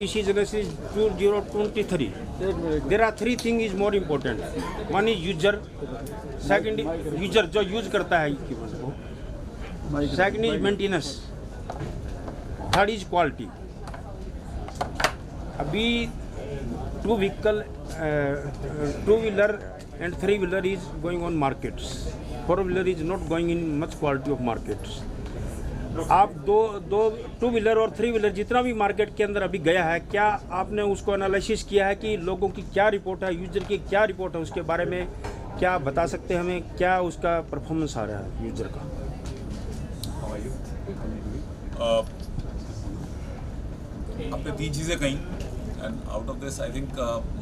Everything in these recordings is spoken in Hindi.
This is 2023. There are three things is more important. One is user, second user जो यूज करता है second is maintenance, third is quality. अभी two wheeler and three wheeler is going on markets. Four wheeler is not going in much quality of markets. आप टू व्हीलर और थ्री व्हीलर जितना भी मार्केट के अंदर अभी गया है, क्या आपने उसको एनालिसिस किया है कि लोगों की क्या रिपोर्ट है, यूजर की क्या रिपोर्ट है, उसके बारे में क्या बता सकते हैं हमें, क्या उसका परफॉर्मेंस आ रहा है यूजर का? आपने तीन चीज़ें कहीं and out of this I think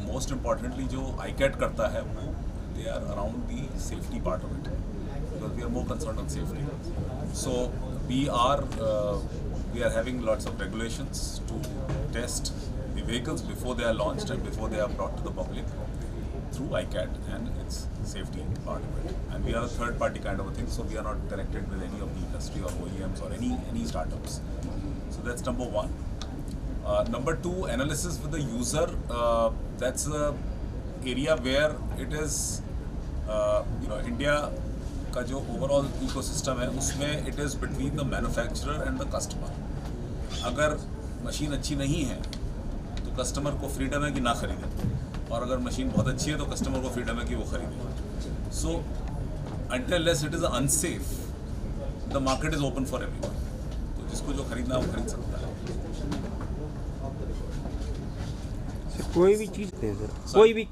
most importantly जो आईकैट करता है वो they are around the safety part of it, because we are more concern on safety. So we are having lots of regulations to test the vehicles before they are launched and before they are brought to the public through ICAT and its safety part of it. And we are a third party kind of a thing, so we are not connected with any of the industry or OEMs or any startups. So that's number one. Number two, analysis with the user. That's a area where it is, India का जो ओवरऑल इकोसिस्टम है उसमें it is between the manufacturer and the customer. अगर मशीन अच्छी नहीं है तो कस्टमर को फ्रीडम है कि ना खरीदे, और अगर मशीन बहुत अच्छी है तो कस्टमर को फ्रीडम है कि वो खरीदे. सो until less it is unsafe the market is open for everyone. तो जिसको जो खरीदना है वो खरीद सकता है. कोई भी चीज़ सर,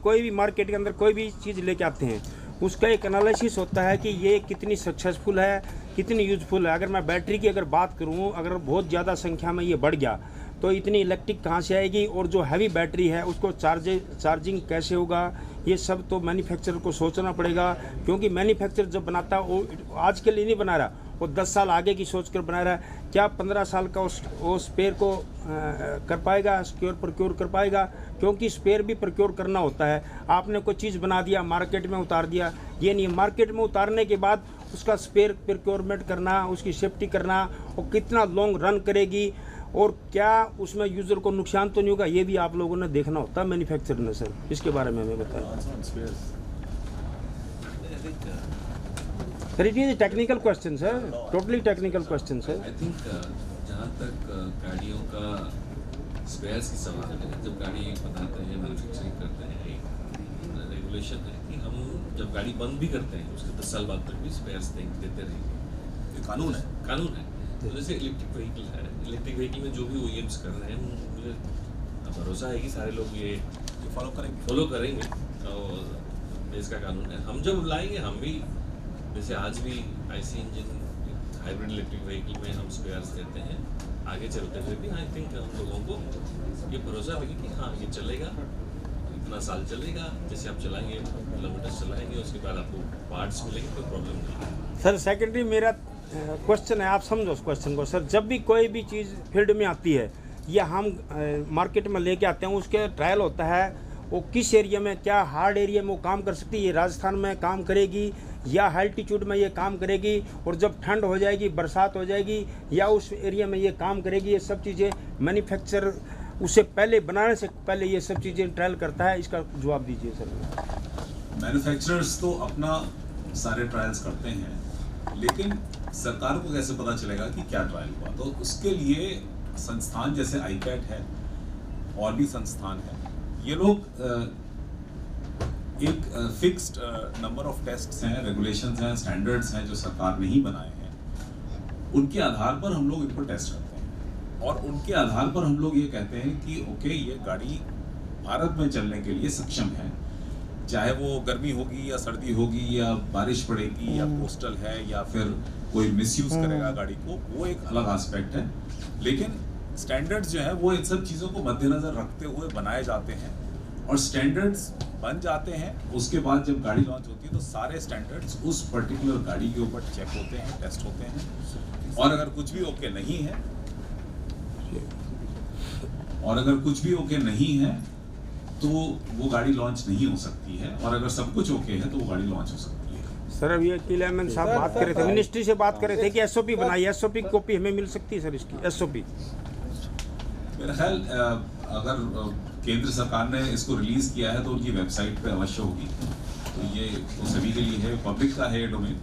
कोई भी मार्केट के अंदर कोई भी चीज़ लेके आते हैं, उसका एक एनालिसिस होता है कि ये कितनी सक्सेसफुल है, कितनी यूजफुल है. अगर मैं बैटरी की अगर बात करूं, अगर बहुत ज़्यादा संख्या में ये बढ़ गया तो इतनी इलेक्ट्रिक कहाँ से आएगी, और जो हैवी बैटरी है उसको चार्जिंग कैसे होगा, ये सब तो मैन्युफैक्चरर को सोचना पड़ेगा. क्योंकि मैन्युफैक्चरर जब बनाता है वो आज के लिए नहीं बना रहा, वो 10 साल आगे की सोच कर बना रहा है. क्या 15 साल का वो स्पेयर को कर पाएगा, प्रोक्योर कर पाएगा? क्योंकि स्पेयर भी प्रोक्योर करना होता है. आपने कोई चीज़ बना दिया, मार्केट में उतार दिया, ये नहीं. मार्केट में उतारने के बाद उसका स्पेयर प्रोक्योरमेंट करना, उसकी सेफ्टी करना, और कितना लॉन्ग रन करेगी, और क्या उसमें यूज़र को नुकसान तो नहीं होगा, ये भी आप लोगों ने देखना होता है मैन्युफैक्चरर ने. सर इसके बारे में हमें बताएं. Sir it is technical question sir, totally technical question sir. I think जहाँ तक गाड़ियों का स्पेयर्स की सवाल है, जब गाड़ी बनाते हैं, मैन्युफैक्चरिंग करते हैं, एक रेगुलेशन है कि हम जब गाड़ी बंद भी करते हैं उसके 10 साल बाद तक भी स्पेयर्स देते रहेंगे. ये कानून है. तो जैसे इलेक्ट्रिक व्हीकल है, इलेक्ट्रिक व्हीकल में जो भी OEMs कर रहे हैं, मुझे भरोसा है कि सारे लोग ये फॉलो करेंगे और देश का कानून है. हम जब लाएंगे, हम भी जैसे आज भी IC engine hybrid electric vehicle में हम स्पेयर्स देते हैं. आगे चलते हुए भी आई थिंक हम लोगों को ये भरोसा होगी कि हाँ ये चलेगा, इतना साल चलेगा. जैसे आप चलाएंगे, किलोमीटर चलाएंगे, उसके बाद आपको पार्ट्स मिलेंगे, कोई प्रॉब्लम नहीं. सर सेकेंडरी मेरा क्वेश्चन है, आप समझो उस क्वेश्चन को. सर जब भी कोई भी चीज़ फील्ड में आती है या हम मार्केट में लेके आते हैं, उसके ट्रायल होता है, वो किस एरिया में, क्या हार्ड एरिया में वो काम कर सकती है, ये राजस्थान में काम करेगी या हाई एल्टीट्यूड में ये काम करेगी, और जब ठंड हो जाएगी, बरसात हो जाएगी, या उस एरिया में ये काम करेगी. ये सब चीज़ें मैन्युफैक्चरर उससे पहले, बनाने से पहले ये सब चीज़ें ट्रायल करता है. इसका जवाब दीजिए सर. मैन्युफैक्चरर्स तो अपना सारे ट्रायल्स करते हैं, लेकिन सरकार को कैसे पता चलेगा कि क्या ट्रायल हुआ? तो उसके लिए संस्थान जैसे ICAT है और भी संस्थान है, ये लोग एक फिक्स्ड नंबर ऑफ टेस्ट्स हैं, रेगुलेशंस हैं, स्टैंडर्ड्स हैं जो सरकार ने ही बनाए हैं. उनके आधार पर हम लोग इनको टेस्ट करते हैं, और उनके आधार पर हम लोग ये कहते हैं कि ओके ये गाड़ी भारत में चलने के लिए सक्षम है. चाहे वो गर्मी होगी या सर्दी होगी या बारिश पड़ेगी या कोस्टल है या फिर कोई मिसयूज करेगा गाड़ी को, वो एक अलग एस्पेक्ट है. लेकिन स्टैंडर्ड्स जो है वो इन सब चीज़ों को मद्देनज़र रखते हुए बनाए जाते हैं, और स्टैंडर्ड्स बन जाते हैं. उसके बाद जब गाड़ी लॉन्च होती है तो सारे स्टैंडर्ड्स उस पर्टिकुलर गाड़ी के ऊपर चेक होते हैं, टेस्ट होते हैं, और अगर कुछ भी ओके नहीं है तो वो गाड़ी लॉन्च नहीं हो सकती है, और अगर सब कुछ ओके है तो वो गाड़ी लॉन्च हो सकती है. सर अभी अकील अहमद साहब बात कर रहे थे, मिनिस्ट्री से बात कर रहे थे कि SOP बनाई, SOP की कॉपी हमें मिल सकती है सर, इसकी SOP? मेरा ख्याल अगर केंद्र सरकार ने इसको रिलीज किया है तो उनकी वेबसाइट पे अवश्य होगी। तो ये तो सभी के लिए है, पब्लिक का है ये डोमेन,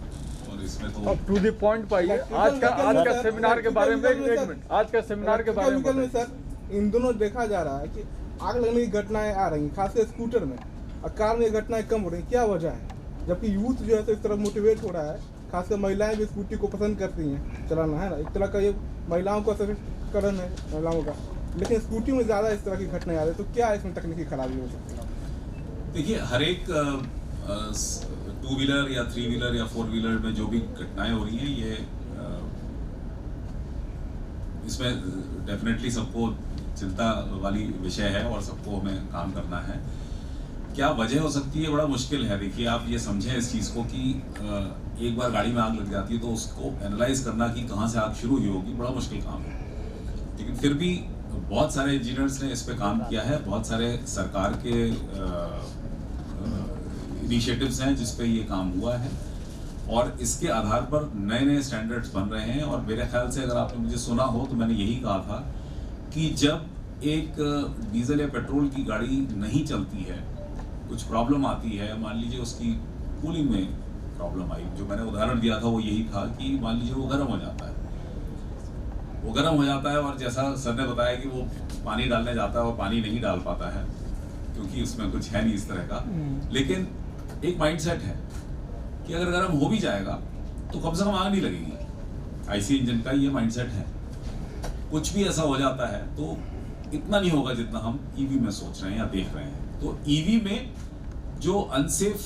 और इसमें तो अब टू द पॉइंट पाइए। आज का सेमिनार के बारे में एक मिनट, आज का सेमिनार के बारे में सर, इन दोनों देखा जा रहा है कि आग लगने की घटनाएं आ रही हैं, खासकर स्कूटर में, और कार में घटनाएं कम हो रही हैं। क्या वजह है? जबकि यूथ जो है तो इस तरफ मोटिवेट हो रहा है, खासकर महिलाएं भी स्कूटी को पसंद करती हैं चलाना, है ना, एक तरह का ये महिलाओं का सशक्तिकरण है महिलाओं का, लेकिन स्कूटी में ज़्यादा इस तरह की घटनाएं आ रही है। तो क्या इसमें तकनीकी खराबी हो सकती है? देखिए, हर एक 2 व्हीलर या 3 व्हीलर या 4 व्हीलर में जो भी घटनाएं हो रही हैं, ये इसमें डेफिनेटली सबको चिंता वाली विषय है और सबको हमें काम करना है। क्या वजह हो सकती है, बड़ा मुश्किल है। देखिए, आप ये समझें इस चीज़ को कि एक बार गाड़ी में आग लग जाती है तो उसको एनालाइज करना कि कहाँ से आग शुरू हुई होगी, बड़ा मुश्किल काम है। लेकिन फिर भी बहुत सारे इंजीनियर्स ने इस पे काम किया है, बहुत सारे सरकार के इनिशिएटिव्स हैं जिस पे ये काम हुआ है, और इसके आधार पर नए नए स्टैंडर्ड्स बन रहे हैं। और मेरे ख्याल से, अगर आपने मुझे सुना हो तो मैंने यही कहा था कि जब एक डीजल या पेट्रोल की गाड़ी नहीं चलती है, कुछ प्रॉब्लम आती है, मान लीजिए उसकी कूलिंग में प्रॉब्लम आई, जो मैंने उदाहरण दिया था वो यही था कि मान लीजिए वो गर्म हो जाता है, और जैसा सर ने बताया कि वो पानी डालने जाता है और पानी नहीं डाल पाता है क्योंकि उसमें कुछ है नहीं इस तरह का। लेकिन एक माइंडसेट है कि अगर गर्म हो भी जाएगा तो कम से कम आग नहीं लगेगी। आईसी इंजन का ये माइंडसेट है। कुछ भी ऐसा हो जाता है तो इतना नहीं होगा जितना हम ईवी में सोच रहे हैं या देख रहे हैं। तो ईवी में जो अनसेफ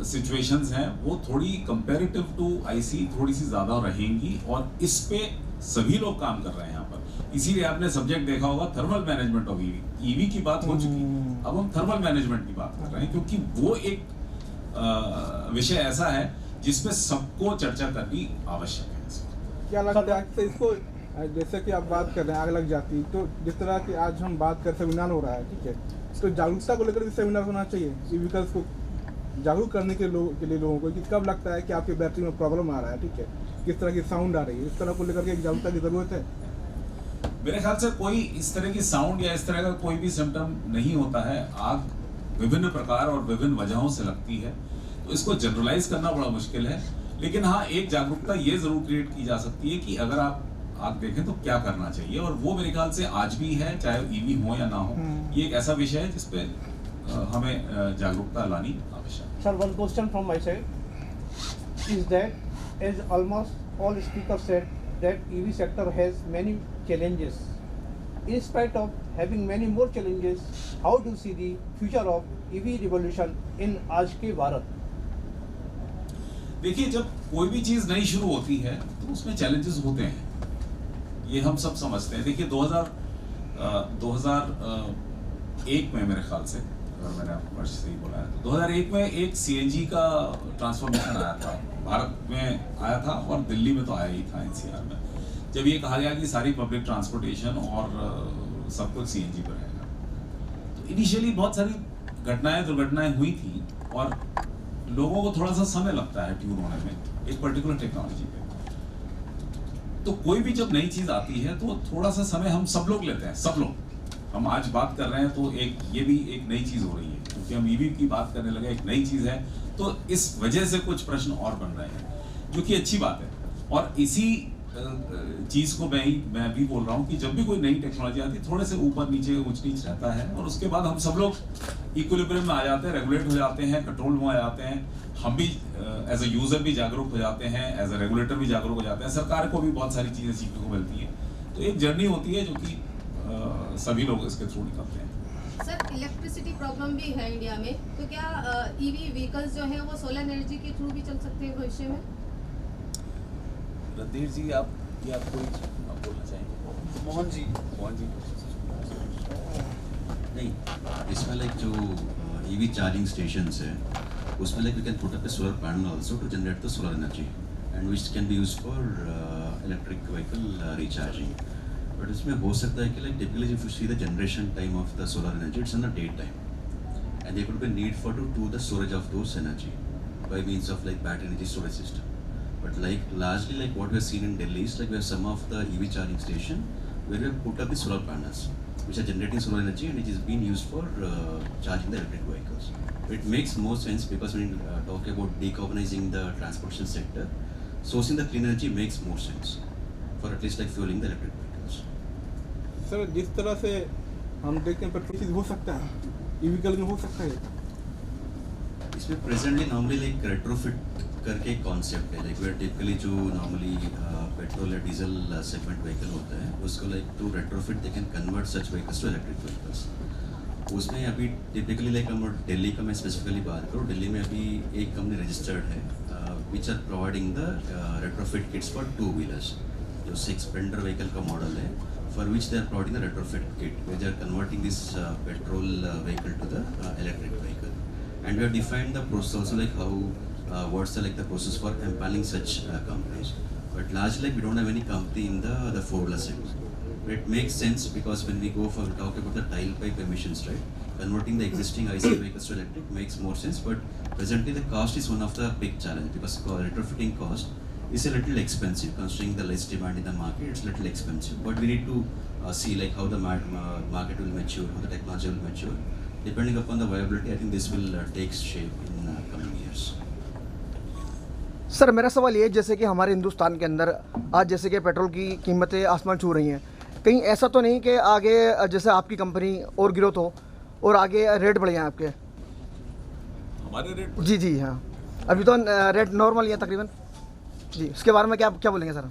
सिचुएशंस हैं वो थोड़ी कंपैरेटिव टू आईसी थोड़ी सी ज़्यादा रहेंगी, और इस पे सभी लोग काम कर रहे हैं यहाँ पर। इसीलिए आपने सब्जेक्ट देखा होगा, thermal management of EV. EV की बात हो चुकी, अब हम थर्मल मैनेजमेंट की बात कर रहे हैं, क्योंकि वो एक विषय ऐसा है जिसमें सबको चर्चा करनी आवश्यक है। क्या लगता है कि इसको, जैसे कि आप बात कर रहे हैं आग लग जाती, तो जिस तरह की आज हम बात कर सेमिनार हो रहा है, ठीक है, तो जागरूकता को लेकर भी सेमिनार होना चाहिए, ई व्हीकल्स को जागरूक करने के लिए लोगों को, कि कब लगता है कि आपकी बैटरी में प्रॉब्लम आ रहा है, ठीक है, किस तरह की साउंड आ रही है, इस तरह को लेकर के एक जागरूकता की जरूरत है। मेरे ख्याल से कोई इस तरह की साउंड या इस तरह का कोई भी सिम्टम नहीं होता है। आग विभिन्न प्रकार और विभिन्न वजहों से लगती है, तो इसको जनरलाइज करना बड़ा मुश्किल है। लेकिन हाँ, एक जागरूकता ये जरूर क्रिएट की जा सकती है कि अगर आप आग देखें तो क्या करना चाहिए, और वो मेरे ख्याल से आज भी है, चाहे ईवी हो या ना हो। ये एक ऐसा विषय है जिसपे हमें जागरूकता लानी आवश्यक है। Sir, one question from my side is that, as almost all speakers said, that EV sector has many challenges. In spite of having many more challenges, how do you see the future of EV revolution in आज के भारत? देखिए, जब कोई भी चीज नई शुरू होती है तो उसमें चैलेंजेस होते हैं, ये हम सब समझते हैं। देखिए, 2001 में मेरे ख्याल से, अगर मैंने वर्ष सही बोला है, तो 2001 में एक सीएनजी का ट्रांसफॉर्मेशन आया था, भारत में आया था और दिल्ली में तो आया ही था, एनसीआर में, जब ये कहा गया कि सारी पब्लिक ट्रांसपोर्टेशन और सब कुछ सीएनजी पर रहेगा। तो इनिशियली बहुत सारी दुर्घटनाएं हुई थी, और लोगों को थोड़ा सा समय लगता है ट्यून होने में एक पर्टिकुलर टेक्नोलॉजी पे। तो कोई भी जब नई चीज आती है तो थोड़ा सा समय हम सब लोग लेते हैं, सब लोग। हम आज बात कर रहे हैं तो ये भी एक नई चीज हो रही है, क्योंकि हम ईवी की बात करने लगे, एक नई चीज है, तो इस वजह से कुछ प्रश्न और बन रहे हैं, जो कि अच्छी बात है। और इसी चीज को मैं भी बोल रहा हूँ कि जब भी कोई नई टेक्नोलॉजी आती है, थोड़े से ऊपर नीचे ऊंच नीच रहता है, और उसके बाद हम सब लोग इक्विलिब्रियम में आ जाते हैं, रेगुलेट हो जाते हैं, कंट्रोल में आ जाते हैं। हम भी एज ए यूजर भी जागरूक हो जाते हैं, एज ए रेगुलेटर भी जागरूक हो जाते हैं, सरकार को भी बहुत सारी चीजें सीखने को मिलती हैं। तो एक जर्नी होती है जो कि सभी लोग इसके थ्रू निकलते हैं। सर, इलेक्ट्रिसिटी प्रॉब्लम भी है इंडिया में, तो क्या ईवी व्हीकल्स जो हैं वो सोलर एनर्जी के थ्रू भी चल सकते हैं भविष्य में? रणधीर जी, आप बोलना चाहेंगे? मोहन जी नहीं, इसमें लाइक जो ईवी चार्जिंग स्टेशंस है, उसमें like we can put up a solar panel also to generate the solar energy, and which can be used for electric vehicle recharging. But इसमें हो सकता है कि like typically if you see the generation time of the solar energy, it's in the day time, and there could be need for to do the storage of those energy by means of like battery energy storage system. But like largely like what we have seen in Delhi is like we have some of the EV charging station where we have put up the solar panels. which are generating solar energy and it is being used for charging the electric vehicles. It makes more sense because when you talk about decarbonizing the transportation sector, sourcing the clean energy makes more sense for at least like fueling the electric vehicles. Sir जिस तरह से हम देखते हैं पेट्रोल हो सकता है ई-व्हीकल में हो सकता है इसमें प्रेजेंटली नॉर्मली लाइक रेट्रोफिट करके एक कॉन्सेप्ट है लाइक वेयर टिपिकली जो नॉर्मली पेट्रोल या डीजल सेगमेंट व्हीकल होता है उसको like to retrofit they can convert such vehicles to electric vehicles. उसमें अभी टिपिकली लाइक हम दिल्ली का मैं स्पेसिफिकली बात करूँ, दिल्ली में अभी एक कंपनी रजिस्टर्ड है which are providing the retrofit kits for 2 wheelers, जो 6 स्प्लेंडर व्हीकल का मॉडल है for which they are providing the retrofit kit where they are converting this petrol vehicle to the electric vehicle. And we have defined the process also like how what's the like the process for empaneling such companies. But largely like we don't have any company in the 4-wheeler segment. But it makes sense because when we go for talk about the tailpipe emissions, right? Converting the existing IC vehicles to electric makes more sense. But presently the cost is one of the big challenge because retrofitting cost is a little expensive considering the less demand in the market. It's a little expensive, but we need to see like how the market will mature, how the technology will mature. Depending upon the viability, I think this will take shape in coming years. Sir मेरा सवाल ये है, जैसे कि हमारे हिंदुस्तान के अंदर आज जैसे कि पेट्रोल की कीमतें आसमान छू रही हैं, कहीं ऐसा तो नहीं कि आगे जैसे आपकी कंपनी और ग्रोथ हो और आगे रेट बढ़ जाए आपके? हमारे रेट जी जी हाँ, अभी तो रेट नॉर्मल ही है तकरीबन जी, उसके बारे में क्या बोलेंगे सर?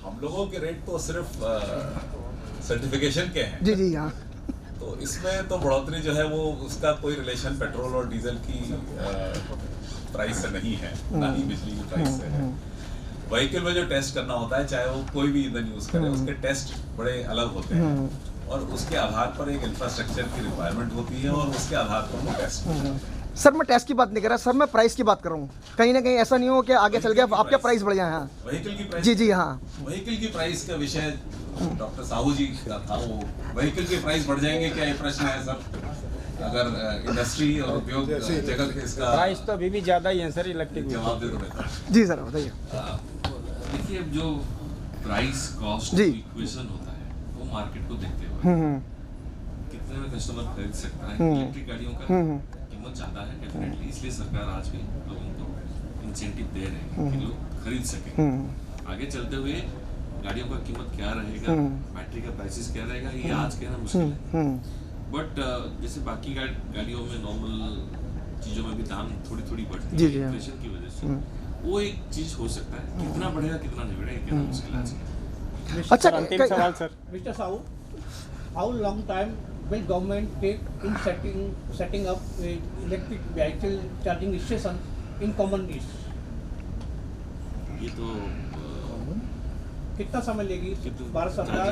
हम लोगों के रेट तो सिर्फ सर्टिफिकेशन के हैं। जी जी हाँ। तो इसमें तो बढ़ोतरी जो है वो उसका कोई रिलेशन पेट्रोल और डीजल की प्राइस से नहीं है, ना ही बिजली की प्राइस से है। व्हीकल में जो टेस्ट करना होता है, चाहे वो कोई भी ईंधन यूज करे, उसके टेस्ट बड़े अलग होते हैं और उसके आधार पर एक इंफ्रास्ट्रक्चर की रिक्वायरमेंट होती है और उसके आधार पर वो टेस्ट। सर मैं टेस्ट की बात नहीं कर रहा सर, मैं प्राइस की बात कर रहा हूँ। कहीं ना कहीं ऐसा नहीं हो कि आगे चल गया आपके प्राइस बढ़ जाए। हाँ व्हीकल की प्राइस, जी जी हाँ, व्हीकल की प्राइस का विषय डॉक्टर साहू जी का था। वो व्हीकल के प्राइस बढ़ जाएंगे क्या, ये प्रश्न है सर। अगर इंडस्ट्री और उद्योग जगत इसका प्राइस तो अभी भी ज़्यादा ही है सर इलेक्ट्रिक। जवाब दे दो बेटा। जी सर बताइए। देखिए अब जो प्राइस कॉस्ट इक्वेशन होता है वो मार्केट को देखते हुए कितने में कस्टमर खरीद सकता है। इलेक्ट्रिक गाड़ियों का कीमत ज़्यादा है डेफिनेटली, इसलिए सरकार आज भी लोगों को इंसेंटिव दे रहे हैं कि लोग खरीद सकें। आगे चलते हुए गाड़ियों का कीमत क्या रहेगा, बैटरी का प्राइसेस क्या रहेगा, ये आज कहना मुश्किल है। बट जैसे बाकी गाड़ियों में नॉर्मल चीज़ों में भी दाम थोड़ी बढ़ती है इन्फ्लेशन की वजह से, वो एक चीज़ हो सकता है। कितना बढ़ेगा कितना नहीं बढ़ेगा ये कहना मुश्किल है। अच्छा अंतिम सवाल sir. Mr. Sahu, how long time will government take in setting up a electric vehicle charging station in common needs? ये तो कितना समय लेगी भारत सरकार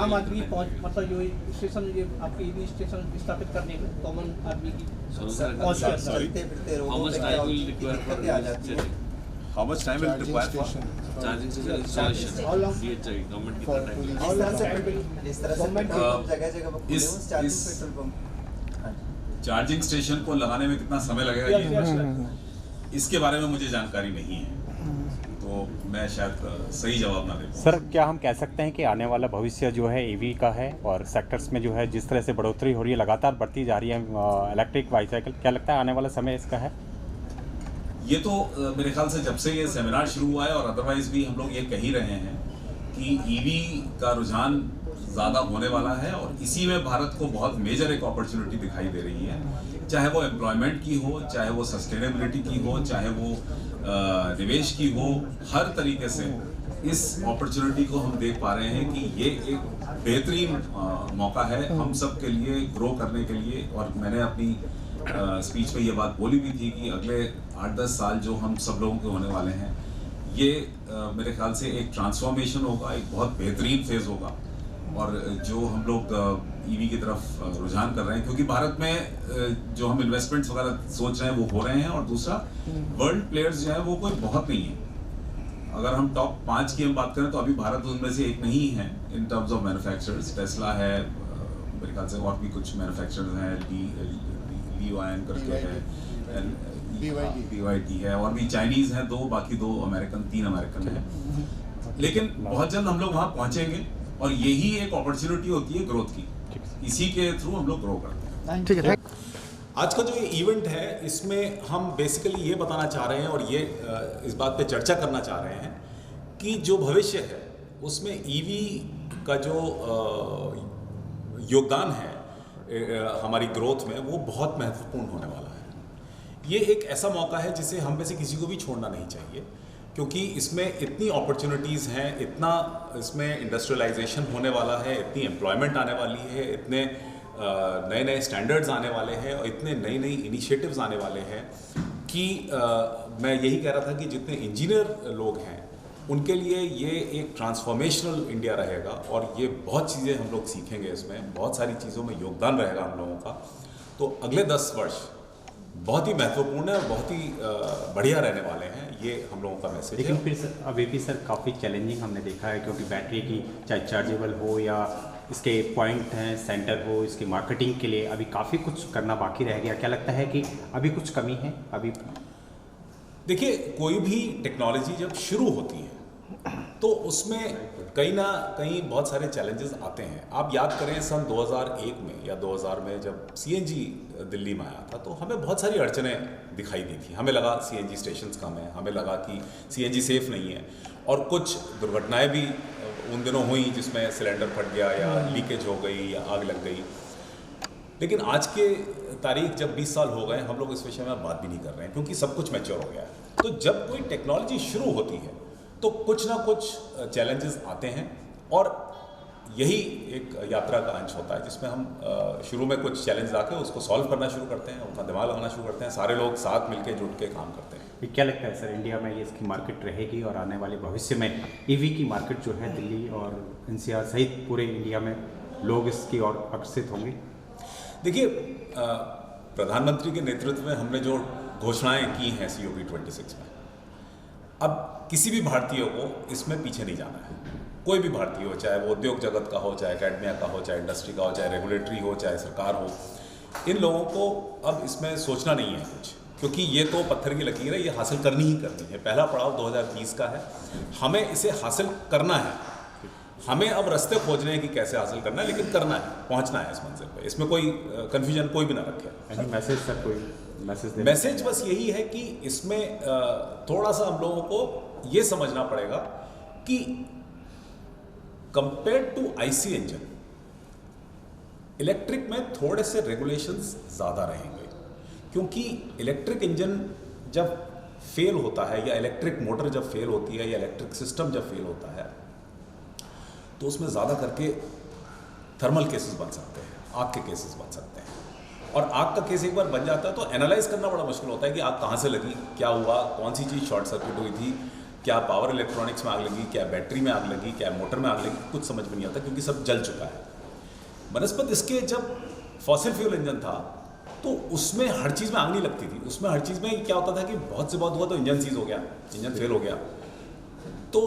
आम आदमी मतलब जो स्टेशन ये आपके ईवी स्टेशन स्थापित करने में कॉमन आदमी की पहुंच के अंदर? How much time will it require for charging station installation? How long? ये चाहिए गवर्नमेंट कितना time How long time will इस तरह से government जगह जगह पर इस- चार्जिंग इस- पेट्रोल पंप। चार्जिंग स्टेशन को लगाने में कितना समय लगेगा, ये इसके बारे में मुझे जानकारी नहीं है, तो मैं शायद सही जवाब ना दे पाऊँ। सर क्या हम कह सकते हैं कि आने वाला भविष्य जो है ईवी का है और सेक्टर्स में जो है जिस तरह से बढ़ोतरी हो रही है, लगातार बढ़ती जा रही है इलेक्ट्रिक बाईसाइकिल, क्या लगता है आने वाला समय इसका है? ये तो मेरे ख्याल से जब से ये सेमिनार शुरू हुआ है और अदरवाइज भी हम लोग ये कह ही रहे हैं कि ईवी का रुझान ज़्यादा होने वाला है और इसी में भारत को बहुत मेजर एक अपॉर्चुनिटी दिखाई दे रही है, चाहे वो एम्प्लॉयमेंट की हो, चाहे वो सस्टेनेबिलिटी की हो, चाहे वो निवेश की हो। हर तरीके से इस अपॉर्चुनिटी को हम देख पा रहे हैं कि ये एक बेहतरीन मौका है हम सब के लिए ग्रो करने के लिए। और मैंने अपनी स्पीच में ये बात बोली भी थी कि अगले 8-10 साल जो हम सब लोगों के होने वाले हैं, ये मेरे ख्याल से एक ट्रांसफॉर्मेशन होगा, एक बहुत बेहतरीन फेज़ होगा। और जो हम लोग ईवी की तरफ रुझान कर रहे हैं, क्योंकि भारत में जो हम इन्वेस्टमेंट्स वगैरह सोच रहे हैं वो हो रहे हैं, और दूसरा वर्ल्ड प्लेयर्स जो है वो कोई बहुत नहीं है। अगर हम टॉप 5 की हम बात करें तो अभी भारत उनमें से एक नहीं है in terms of manufacturers. Tesla है, मेरे ख्याल से और भी कुछ मैन्युफैक्चरर्स हैं, लीवायन करके है, BYD है, और भी चाइनीज़ हैं 2, बाकी 2 अमेरिकन, 3 अमेरिकन हैं। लेकिन बहुत जल्द हम लोग वहाँ पहुँचेंगे और यही एक अपॉर्चुनिटी होती है ग्रोथ की। इसी के थ्रू हम लोग ग्रो करते हैं। ठीक है, आज का जो ये इवेंट है इसमें हम बेसिकली ये बताना चाह रहे हैं और ये इस बात पे चर्चा करना चाह रहे हैं कि जो भविष्य है उसमें ईवी का जो योगदान है हमारी ग्रोथ में वो बहुत महत्वपूर्ण होने वाला है। ये एक ऐसा मौका है जिसे हम में से किसी को भी छोड़ना नहीं चाहिए, क्योंकि इसमें इतनी अपॉर्चुनिटीज़ हैं, इतना इसमें इंडस्ट्रियलाइजेशन होने वाला है, इतनी एम्प्लॉयमेंट आने वाली है, इतने नए नए स्टैंडर्ड्स आने वाले हैं और इतने नई नई इनिशिएटिव्स आने वाले हैं कि मैं यही कह रहा था कि जितने इंजीनियर लोग हैं उनके लिए ये एक ट्रांसफॉर्मेशनल इंडिया रहेगा और ये बहुत चीज़ें हम लोग सीखेंगे, इसमें बहुत सारी चीज़ों में योगदान रहेगा हम लोगों का। तो अगले 10 वर्ष बहुत ही महत्वपूर्ण है और बहुत ही बढ़िया रहने वाले हैं, ये हम लोगों का मैसेज है। लेकिन फिर सर अभी भी सर काफ़ी चैलेंजिंग हमने देखा है, क्योंकि बैटरी की चाहे चार्जेबल हो या इसके पॉइंट हैं सेंटर हो, इसकी मार्केटिंग के लिए अभी काफ़ी कुछ करना बाकी रह गया। क्या लगता है कि अभी कुछ कमी है? अभी देखिए, कोई भी टेक्नोलॉजी जब शुरू होती है तो उसमें कहीं ना कहीं बहुत सारे चैलेंजेस आते हैं। आप याद करें सन 2001 में या 2000 में जब सीएनजी दिल्ली में आया था तो हमें बहुत सारी अड़चनें दिखाई दी थी। हमें लगा सीएनजी स्टेशंस कम है, हमें लगा कि सीएनजी सेफ नहीं है और कुछ दुर्घटनाएं भी उन दिनों हुई जिसमें सिलेंडर फट गया या लीकेज हो गई या आग लग गई। लेकिन आज के तारीख जब 20 साल हो गए हम लोग इस विषय में बात भी नहीं कर रहे हैं, क्योंकि सब कुछ मैच्योर हो गया है। तो जब कोई टेक्नोलॉजी शुरू होती है तो कुछ ना कुछ चैलेंजेस आते हैं और यही एक यात्रा का अंश होता है जिसमें हम शुरू में कुछ चैलेंज आके उसको सॉल्व करना शुरू करते हैं, उनका दिमाग लगाना शुरू करते हैं, सारे लोग साथ मिलकर जुट के काम करते हैं। ये क्या लगता है सर, इंडिया में ये इसकी मार्केट रहेगी और आने वाले भविष्य में ईवी की मार्केट जो है दिल्ली और एनसीआर सहित पूरे इंडिया में लोग इसकी ओर आकर्षित होंगे? देखिए, प्रधानमंत्री के नेतृत्व में हमने जो घोषणाएं की हैं COP26 में, अब किसी भी भारतीय को इसमें पीछे नहीं जाना है। कोई भी भारतीय हो, चाहे वो उद्योग जगत का हो, चाहे एकेडमिया का हो, चाहे इंडस्ट्री का हो, चाहे रेगुलेटरी हो, चाहे सरकार हो, इन लोगों को अब इसमें सोचना नहीं है कुछ, क्योंकि ये तो पत्थर की लकीर है, ये हासिल करनी ही करनी है। पहला पड़ाव 2030 का है, हमें इसे हासिल करना है। हमें अब रास्ते खोजने हैं कि कैसे हासिल करना है, लेकिन करना है, पहुंचना है इस मंजिल पे। इसमें कोई कन्फ्यूजन कोई भी ना रखे। मैसेज सर, कोई मैसेज बस यही है कि इसमें थोड़ा सा हम लोगों को ये समझना पड़ेगा कि compare to IC engine, electric में थोड़े से रेगुलेशंस ज़्यादा रहेंगे, क्योंकि इलेक्ट्रिक इंजन जब फेल होता है या इलेक्ट्रिक मोटर जब फेल होती है या इलेक्ट्रिक सिस्टम जब फेल होता है तो उसमें ज़्यादा करके थर्मल केसेस बन सकते हैं, आग के केसेस बन सकते हैं। और आग का केस एक बार बन जाता है तो एनालाइज करना बड़ा मुश्किल होता है कि आग कहाँ से लगी, क्या हुआ, कौन सी चीज़ शॉर्ट सर्किट हुई थी, क्या पावर इलेक्ट्रॉनिक्स में आग लगी, क्या बैटरी में आग लगी, क्या मोटर में आग लगी, कुछ समझ में नहीं आता क्योंकि सब जल चुका है। बनस्पत इसके जब फॉसिल फ्यूल इंजन था तो उसमें हर चीज़ में आग नहीं लगती थी। उसमें हर चीज़ में क्या होता था कि बहुत से बहुत हुआ तो इंजन सीज हो गया, इंजन फेल हो गया। तो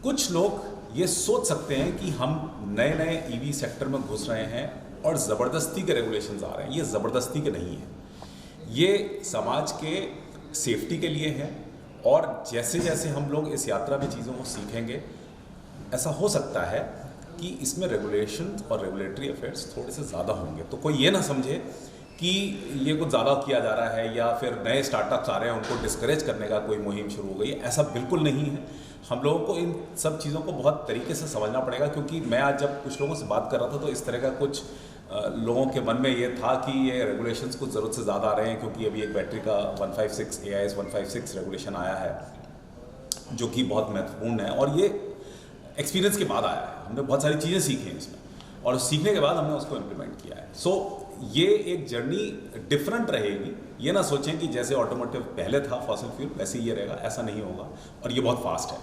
कुछ लोग ये सोच सकते हैं कि हम नए नए ईवी सेक्टर में घुस रहे हैं और ज़बरदस्ती के रेगुलेशंस आ रहे हैं। ये ज़बरदस्ती के नहीं है, ये समाज के सेफ्टी के लिए है। और जैसे जैसे हम लोग इस यात्रा में चीज़ों को सीखेंगे, ऐसा हो सकता है कि इसमें रेगुलेशन और रेगुलेटरी अफेयर्स थोड़े से ज़्यादा होंगे। तो कोई ये ना समझे कि ये कुछ ज़्यादा किया जा रहा है या फिर नए स्टार्टअप्स आ रहे हैं उनको डिस्करेज करने का कोई मुहिम शुरू हो गई है, ऐसा बिल्कुल नहीं है। हम लोगों को इन सब चीज़ों को बहुत तरीके से समझना पड़ेगा, क्योंकि मैं आज जब कुछ लोगों से बात कर रहा था तो इस तरह का कुछ लोगों के मन में ये था कि ये रेगुलेशंस कुछ ज़रूरत से ज़्यादा आ रहे हैं, क्योंकि अभी एक बैटरी का 156 AIS 156 रेगुलेशन आया है जो कि बहुत महत्वपूर्ण है और ये एक्सपीरियंस के बाद आया है। हमने बहुत सारी चीज़ें सीखी हैं इसमें और सीखने के बाद हमने उसको इम्प्लीमेंट किया है। सो ये एक जर्नी डिफरेंट रहेगी। ये ना सोचें कि जैसे ऑटोमोटिव पहले था फॉसिल फ्यूल वैसे ही ये रहेगा, ऐसा नहीं होगा और ये बहुत फास्ट है।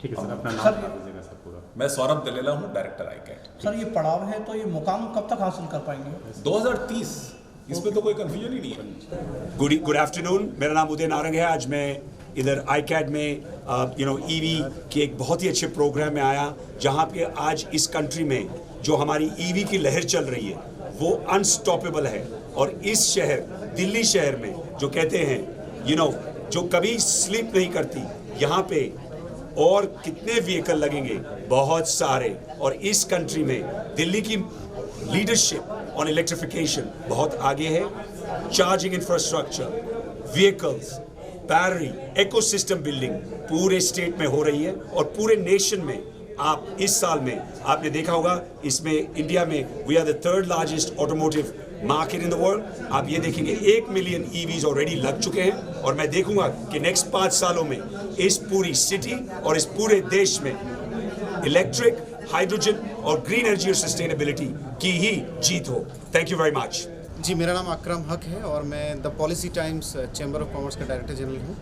ठीक है सर, अपना नाम बता दीजिएगा सर पूरा। मैं सौरभ दलेला हूँ, डायरेक्टर ICAT। सर ये पड़ाव है तो ये मुकाम कब तक हासिल कर पाएंगे? 2030, इसमें तो कोई कंफ्यूजन ही नहीं है। गुड आफ्टरनून, मेरा नाम उदय नारंग है। आज मैं इधर ICAT में ईवी के एक बहुत ही अच्छे प्रोग्राम में आया, जहाँ पे आज इस कंट्री में जो हमारी ईवी की लहर चल रही है वो अनस्टॉपेबल है। और इस शहर दिल्ली शहर में जो कहते हैं जो कभी स्लीप नहीं करती, यहाँ पे और कितने व्हीकल लगेंगे, बहुत सारे। और इस कंट्री में दिल्ली की लीडरशिप ऑन इलेक्ट्रिफिकेशन बहुत आगे है। Charging infrastructure, vehicles, battery, ecosystem building पूरे स्टेट में हो रही है और पूरे नेशन में। आप इस साल में आपने देखा होगा, इसमें इंडिया में we are the third largest automotive market in the world. आप ये देखेंगे 1 मिलियन EVs ऑलरेडी लग चुके हैं और मैं देखूंगा कि नेक्स्ट 5 सालों में इस पूरी सिटी और इस पूरे देश में इलेक्ट्रिक, हाइड्रोजन और ग्रीन एनर्जी और सस्टेनेबिलिटी की ही जीत हो। Thank you very much. जी, मेरा नाम अकरम हक है और मैं the Policy Times Chamber of Commerce का डायरेक्टर जनरल हूँ।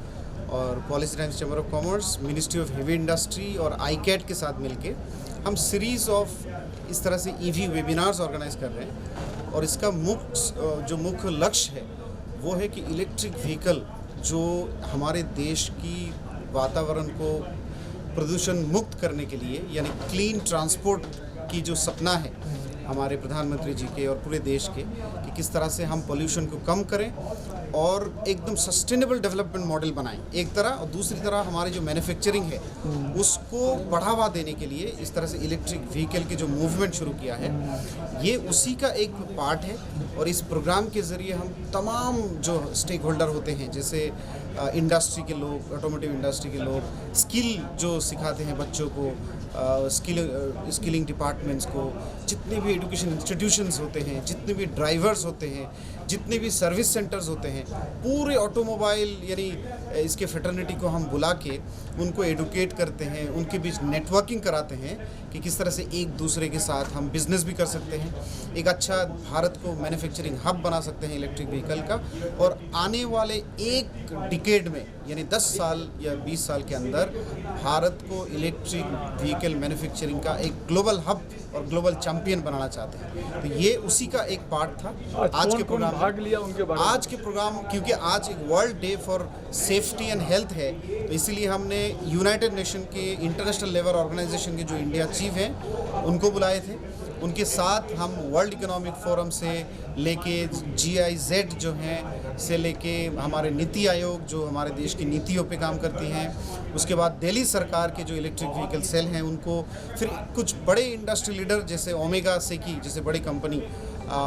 और Policy Times Chamber of Commerce, Ministry of Heavy Industry और ICAT के साथ मिलके हम सीरीज़ ऑफ इस तरह से EV वेबिनार्स ऑर्गेनाइज कर रहे हैं। और इसका मुख्य लक्ष्य है वो है कि इलेक्ट्रिक व्हीकल जो हमारे देश की वातावरण को प्रदूषण मुक्त करने के लिए, यानी क्लीन ट्रांसपोर्ट की जो सपना है हमारे प्रधानमंत्री जी के और पूरे देश के, कि किस तरह से हम पोल्यूशन को कम करें और एकदम सस्टेनेबल डेवलपमेंट मॉडल बनाएं एक तरह, और दूसरी तरह हमारी जो मैन्युफैक्चरिंग है उसको बढ़ावा देने के लिए इस तरह से इलेक्ट्रिक व्हीकल की जो मूवमेंट शुरू किया है, ये उसी का एक पार्ट है। और इस प्रोग्राम के ज़रिए हम तमाम जो स्टेक होल्डर होते हैं, जैसे इंडस्ट्री के लोग, ऑटोमोटिव इंडस्ट्री के लोग, स्किल जो सिखाते हैं बच्चों को, स्किलिंग डिपार्टमेंट्स को, जितने भी एजुकेशन इंस्टीट्यूशंस होते हैं, जितने भी ड्राइवर्स होते हैं, जितने भी सर्विस सेंटर्स होते हैं, पूरे ऑटोमोबाइल यानी इसके फ्रेटर्निटी को हम बुला के उनको एडुकेट करते हैं, उनके बीच नेटवर्किंग कराते हैं कि किस तरह से एक दूसरे के साथ हम बिज़नेस भी कर सकते हैं, एक अच्छा भारत को मैन्युफैक्चरिंग हब बना सकते हैं इलेक्ट्रिक व्हीकल का। और आने वाले एक डिकेड में, यानी 10 साल या 20 साल के अंदर भारत को इलेक्ट्रिक व्हीकल मैन्युफैक्चरिंग का एक ग्लोबल हब और ग्लोबल चैंपियन बनाना चाहते हैं। तो ये उसी का एक पार्ट था आज के प्रोग्राम। भाग लिया उनके बारे में? आज के प्रोग्राम, क्योंकि आज एक world day for safety and health है, तो इसीलिए हमने यूनाइटेड नेशन के इंटरनेशनल लेबर ऑर्गेनाइजेशन के जो इंडिया चीफ हैं उनको बुलाए थे। उनके साथ हम वर्ल्ड इकोनॉमिक फोरम से लेके GIZ जो हैं से लेके हमारे नीति आयोग जो हमारे देश की नीतियों पे काम करती हैं, उसके बाद दिल्ली सरकार के जो इलेक्ट्रिक व्हीकल सेल हैं उनको, फिर कुछ बड़े इंडस्ट्री लीडर जैसे ओमेगा सेकी जैसे बड़ी कंपनी,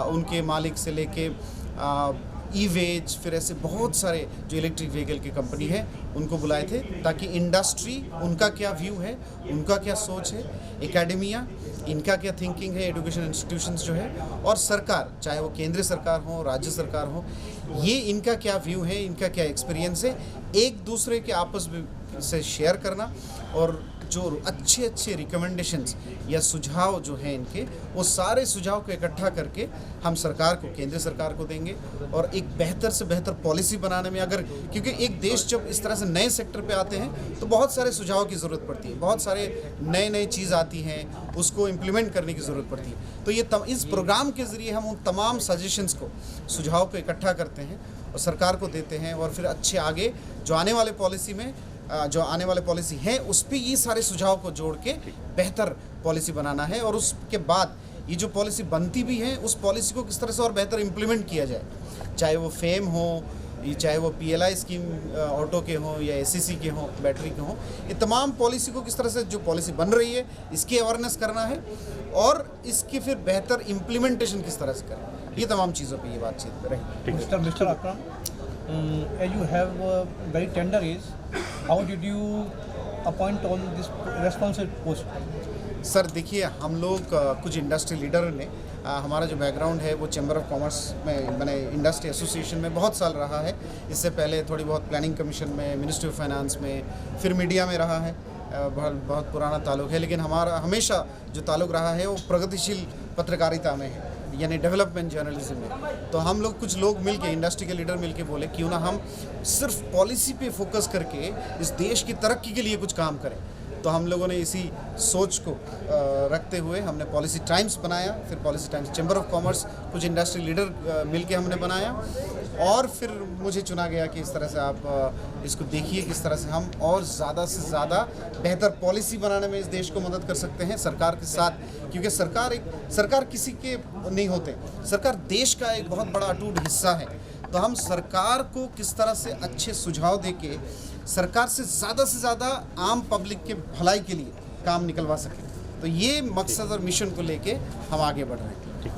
उनके मालिक से लेके ई-वेज, फिर ऐसे बहुत सारे जो इलेक्ट्रिक व्हीकल की कंपनी है उनको बुलाए थे, ताकि इंडस्ट्री उनका क्या व्यू है, उनका क्या सोच है, एकेडमिया इनका क्या थिंकिंग है, एजुकेशन इंस्टीट्यूशंस जो है, और सरकार, चाहे वो केंद्रीय सरकार हो, राज्य सरकार हो, ये इनका क्या व्यू है, इनका क्या एक्सपीरियंस है, एक दूसरे के आपस में से शेयर करना और जो अच्छे रिकमेंडेशंस या सुझाव जो हैं इनके, वो सारे सुझाव को इकट्ठा करके हम सरकार को, केंद्र सरकार को देंगे और एक बेहतर से बेहतर पॉलिसी बनाने में, अगर क्योंकि एक देश जब इस तरह से नए सेक्टर पे आते हैं तो बहुत सारे सुझाव की ज़रूरत पड़ती है, बहुत सारे नए चीज़ आती हैं, उसको इम्प्लीमेंट करने की ज़रूरत पड़ती है। तो ये इस प्रोग्राम के ज़रिए हम उन तमाम सजेशंस को, सुझाव को इकट्ठा करते हैं और सरकार को देते हैं, और फिर अच्छे आगे जो आने वाले पॉलिसी में जो आने वाले पॉलिसी है उस पर ये सारे सुझाव को जोड़ के बेहतर पॉलिसी बनाना है। और उसके बाद ये जो पॉलिसी बनती भी है उस पॉलिसी को किस तरह से और बेहतर इम्प्लीमेंट किया जाए, चाहे वो फेम हो, चाहे वो PLI स्कीम ऑटो के हों या SEC के हों, बैटरी के हों, ये तमाम पॉलिसी को किस तरह से जो पॉलिसी बन रही है इसकी अवेयरनेस करना है और इसकी फिर बेहतर इम्प्लीमेंटेशन किस तरह से करें, ये तमाम चीज़ों पर ये बातचीत रहेगी। Mr. Akram, as you have a very tender age, how did you appoint on this responsible post? Sir देखिए, हम लोग कुछ इंडस्ट्री लीडर ने, हमारा जो बैकग्राउंड है वो चैम्बर ऑफ कॉमर्स में, मैंने इंडस्ट्री एसोसिएशन में बहुत साल रहा है, इससे पहले थोड़ी बहुत प्लानिंग कमीशन में, मिनिस्ट्री ऑफ फाइनेंस में, फिर मीडिया में रहा है, बहुत पुराना ताल्लुक़ है। लेकिन हमारा हमेशा जो ताल्लुक़ रहा है वो प्रगतिशील पत्रकारिता में है, यानी डेवलपमेंट जर्नलिज्म में। तो हम लोग कुछ लोग मिलके, इंडस्ट्री के लीडर मिलके बोले क्यों ना हम सिर्फ पॉलिसी पे फोकस करके इस देश की तरक्की के लिए कुछ काम करें। तो हम लोगों ने इसी सोच को रखते हुए हमने पॉलिसी टाइम्स बनाया, फिर policy Times Chamber of commerce, कुछ इंडस्ट्री लीडर मिलके हमने बनाया, और फिर मुझे चुना गया कि इस तरह से आप इसको देखिए किस तरह से हम और ज़्यादा से ज़्यादा बेहतर पॉलिसी बनाने में इस देश को मदद कर सकते हैं सरकार के साथ, क्योंकि सरकार किसी के नहीं होते, सरकार देश का एक बहुत बड़ा अटूट हिस्सा है। तो हम सरकार को किस तरह से अच्छे सुझाव देके सरकार से ज़्यादा आम पब्लिक के भलाई के लिए काम निकलवा सकें, तो ये मकसद और मिशन को लेके हम आगे बढ़ रहे हैं।